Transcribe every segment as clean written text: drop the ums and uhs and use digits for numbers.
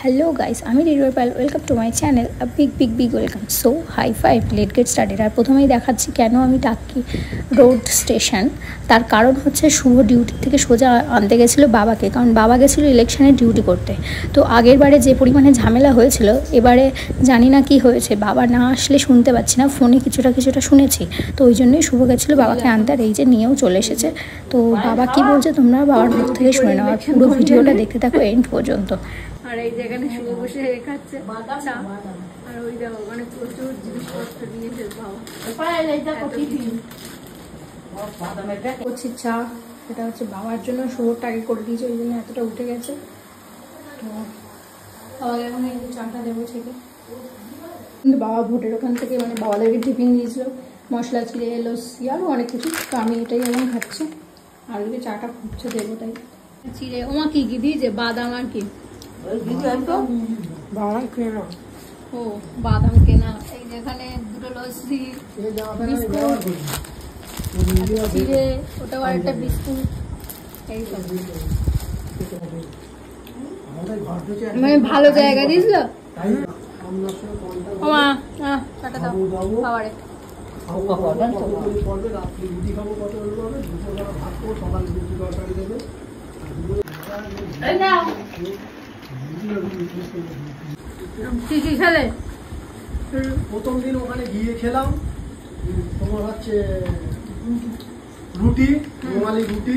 Hello guys আমি রিডার Pal welcome to my channel a big welcome. So high five, let get started. আর প্রথমেই দেখাচ্ছি কেন আমি টাক্কি রোড স্টেশন। তার কারণ হচ্ছে শুভ ডিউটি থেকে সোজা আনতে গেছিলো বাবাকে, কারণ বাবা গেছিলো ইলেকশনের ডিউটি করতে। তো আগের বারে যে পরিমাণে ঝামেলা হয়েছিল, এবারে জানি না কি হয়েছে, বাবা না আসলে শুনতে পাচ্ছি না, ফোনে কিছুটা শুনেছি। তো ওই জন্যই শুভ গেছিলো বাবাকে আনতে, আর এই যে নিয়েও চলে এসেছে। তো বাবা কি বলছে তোমরা বাবার মুখ থেকে শুনে নাও, আর পুরো ভিডিওটা দেখতে থাকো এন্ড পর্যন্ত। আর এই যেখানে শুভ বসে খাচ্ছে চা, আর ওই দেখো মানে প্রচুর জিনিসপত্র দিয়েছে করছি চা। এটা হচ্ছে বাবার জন্য, শুভটা আগে করে দিয়েছে, ওই জন্য এতটা উঠে গেছে। তো বাবাকে এখন এই চাটা দেবো ছেলে। কিন্তু বাবা ভোটের ওখান থেকে মানে বাবাদেরকে টিফিন দিয়েছিল, মশলা চিড়ে লস্যি আরও অনেক কিছু। তো আমি এটাই এখন খাচ্ছি, আর ওইদিকে চাটা ফুটছে দেবো তাই। চিড়ে ওমা কি কি দিয়েছে, বাদাম আর কি ও বাদাম কেনা। এই যেখানে দুটো লস্যি, বিস্কুট, চিড়ে, ওটাও আর একটা বিস্কুট। এই মানে ভালো জায়গা দিয়েছিল। ওমা চাটা দাও খাবারে। কি কি খেলে? প্রথম দিন ওখানে গিয়ে খেলাম তোমার হচ্ছে রুটি, রুমালি রুটি,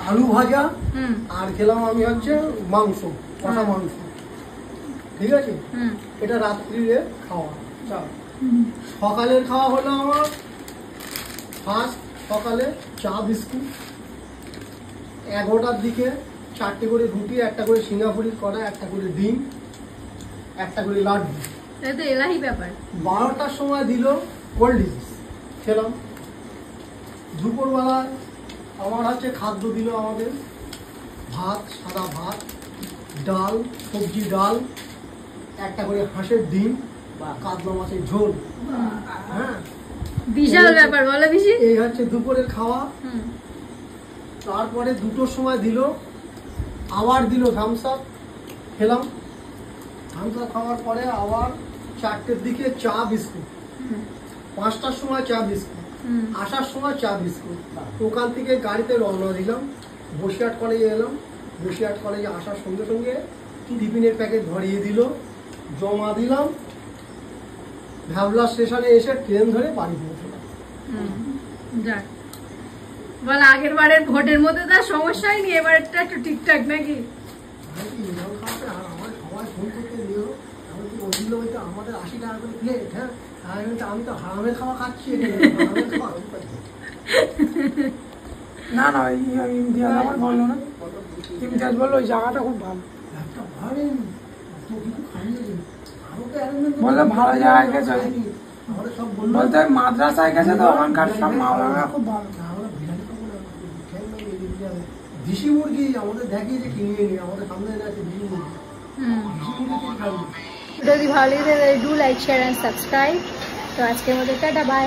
আলু ভাজা, আর খেলাম আমি হচ্ছে মাংস, কষা মাংস। ঠিক আছে, এটা রাত্রিরে খাওয়া। সকালের খাওয়া হলো আমার ফার্স্ট সকালে চা বিস্কুট, 11টার দিকে 4টে করে রুটি, একটা করে সিঙ্গাপুরি করা, একটা করে ডিম, একটা করে লাড্ডু। এটা এলাহি ব্যাপার। 12টার সময় দিল কোল্ড ড্রিঙ্কস, খেলাম। দুপুরবেলায় আমার হচ্ছে খাদ্য দিল আমাদের ভাত, সাদা ভাত, ডাল, সবজি ডাল, একটা করে হাঁসের ডিম বা কাতলা মাছের ঝোল। হ্যাঁ, বিশাল ব্যাপার বলো বেশি। এই হচ্ছে দুপুরের খাওয়া। তারপরে 2টোর সময় দিল, আবার দিল থামস আপ, খেলাম। থামস আপ খাওয়ার পরে আবার 4টের দিকে চা বিস্কুট, 5টার সময় চা বিস্কুট, আসার সময় চা বিস্কুট। ওখান থেকে গাড়িতে রওনা দিলাম, বসিরহাট কলেজে এলাম। বসিরহাট কলেজে আসার সঙ্গে সঙ্গে টিফিনের প্যাকেট ধরিয়ে দিল, জমা দিলাম। ভ্যাবলা স্টেশনে এসে ট্রেন ধরে বাড়ি পৌঁছলাম। যাক বল, আগের বারের ভোটের মধ্যে তার সমস্যা হয়নি, এবারটা একটু ঠিকঠাক নাকি? আমার সবাই ফোন করতে দিও, আমি কি বলছিল আমাদের 80 টাকা করে প্লেট। হ্যাঁ, আমি তো হারামের খাওয়া খাচ্ছি। না না ইমতিয়াজ আমার বললো না, ইমতিয়াজ বললো ওই জায়গাটা খুব ভালো। বললো ভালো জায়গায় গেছে, বলতে মাদ্রাসায় গেছে, তো ওখানকার সব মাওলানা খুব ভালো। দেশি মুরগি আমাদের দেখিয়ে কিনে নি, আমাদের সামনে আছে দেশি মুরগি। যদি ভালো লাগে do like share and subscribe. তো আজকের মতো টাটা বাই।